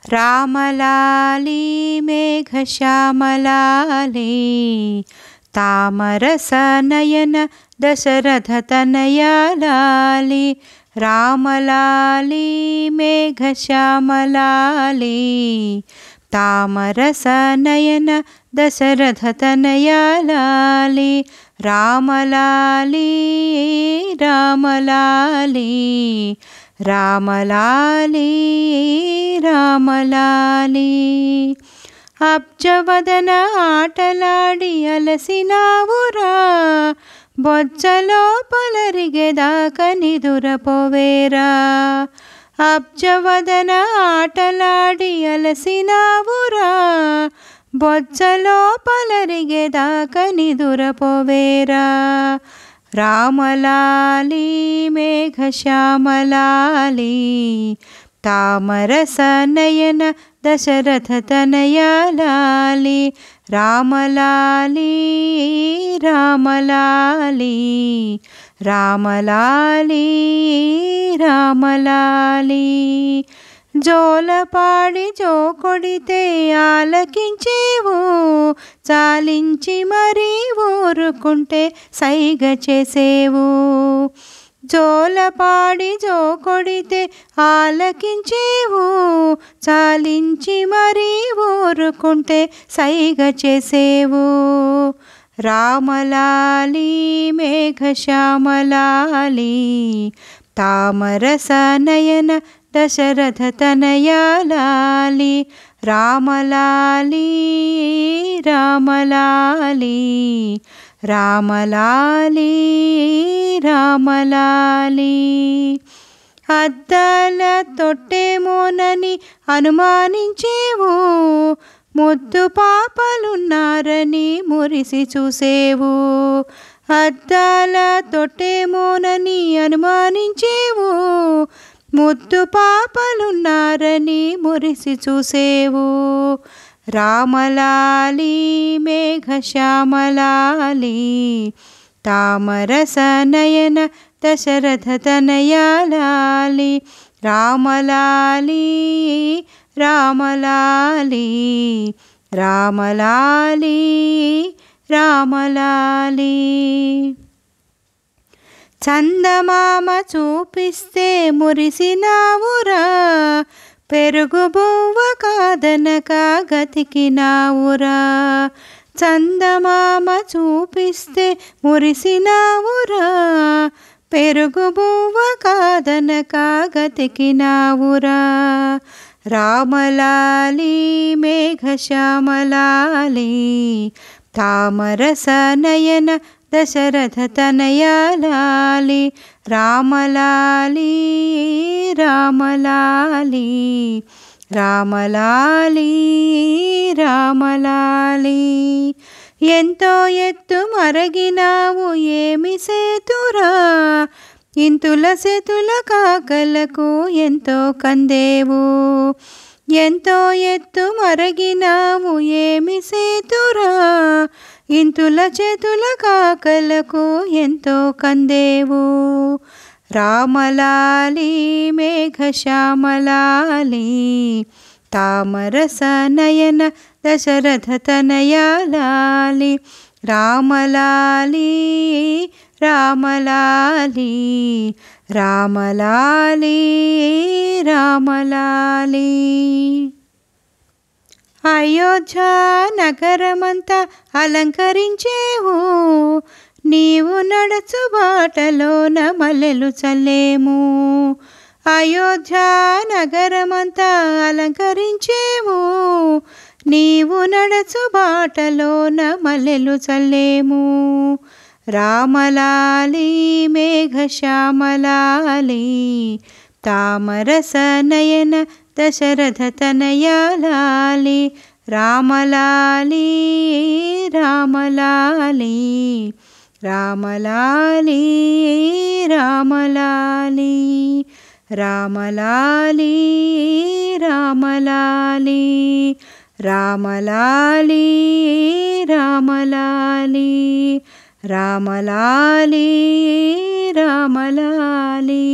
రామలాలి మేఘశ్యామలాలి తామరసనయన దశరథతనయాలాలి రామలాలి మేఘశ్యామలాలి తామరసనయన దశరథతనయాలాలి రామలాలి రామలాలి రామలాలి రామలాలి అబ్జవదన ఆటలాడి అలసినావురా బొజ్జలో పలరిగేదాకా నిదురపోవేరా అబ్జవదన ఆటలాడి అలసినావురా బొజ్జలో పలరిగేదాకా నిదురపోవేరా రామలాలి మేఘశ్యామలాలి తామరసనయన దశరథతనయాలాలి రామలాలి రామలాలి రామలాలి రామలాలి జోలపాడి జోకొడితే ఆలకించేవు చాలించి మరీ ఊరుకుంటే సైగ చేసేవు జోలపాడి జోకొడితే ఆలకించేవు చాలించి మరీ ఊరుకుంటే సైగ చేసేవు రామలాలి మేఘశ్యామలాలి తామరసనయన దశరథతనయాలాలి రామలాలి రామలాలి రామలాలి రామలాలి అద్దాల తొట్టేమోనని అనుమానించేవు ముద్దు పాపలున్నారని మురిసి చూసేవు అద్దాల తొట్టేమోనని అనుమానించేవు ముద్దు పాపలున్నారని మురిసి చూసేవు రామలాలి మేఘశ్యామలాలి తామరసనయన దశరథతనయాలాలి రామలాలి రామలాలి రామలాలి రామలాలి చందమామ చూపిస్తే మురిసినావురా పెరుగు బువ్వ కాదనక గతికినావురా చందమామ చూపిస్తే మురిసినావురా పెరుగు బువ్వ కాదనక గతికినావురా రామలాలి మేఘశ్యామలాలి తామరసనయన దశరథతనయాలాలి రామలాలి రామలాలి రామలాలి రామలాలి ఎంతో ఎత్తు మరగినావు ఏమి సేతురా ఇంతుల సేతుల కాకలకు ఎంతో కందేవు ఎంతో ఎత్తు మరగినావు ఏమి సేతురా ఇంతుల చేతుల కాకలకు ఎంతో కందేవు రామలాలి మేఘశ్యామలాలి తామరసనయన దశరథతనయాలాలి రామలాలి రామలాలి రామలాలి రామలాలి అయోధ్య నగరమంతా అలంకరించేవు నీవు నడచు బాటలోన మల్లెలు చల్లేము అయోధ్య నగరమంతా అలంకరించేవు నీవు నడచు బాటలోన మల్లెలు చల్లేము రామలాలి మేఘశ్యామలాలి తామరసనయన దశరథతనయాలాలి రామలాలి రామలాలి రామలాలి రామలాలి రామలాలి రామలాలి రామలాలి రామలాలి రామలాలి రామలాలి